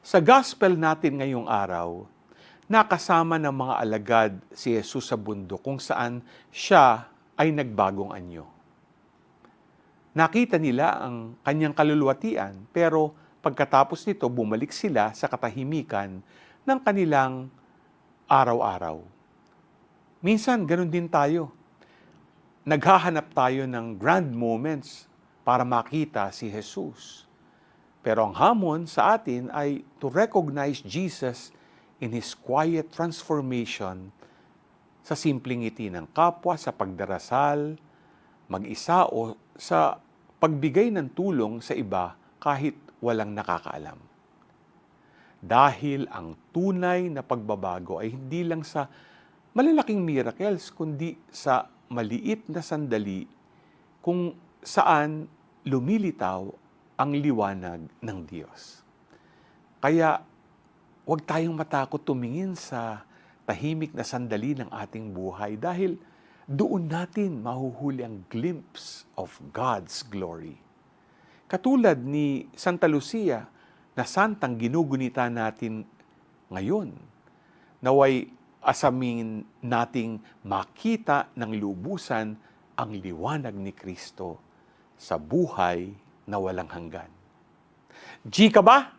Sa gospel natin ngayong araw, nakasama ng mga alagad si Jesus sa bundok kung saan siya ay nagbagong anyo. Nakita nila ang kanyang kaluluwatian, pero pagkatapos nito bumalik sila sa katahimikan ng kanilang araw-araw. Minsan ganun din tayo. Naghahanap tayo ng grand moments para makita si Jesus. Pero ang hamon sa atin ay to recognize Jesus in His quiet transformation sa simpleng ngiti ng kapwa, sa pagdarasal, mag-isa o sa pagbigay ng tulong sa iba kahit walang nakakaalam. Dahil ang tunay na pagbabago ay hindi lang sa malalaking miracles, kundi sa maliit na sandali kung saan lumilitaw ang liwanag ng Diyos. Kaya huwag tayong matakot tumingin sa tahimik na sandali ng ating buhay dahil doon natin mahuhuli ang glimpse of God's glory. Katulad ni Santa Lucia na santang ginugunita natin ngayon, naway asamin nating makita ng lubusan ang liwanag ni Kristo sa buhay na walang hanggan. G ka ba?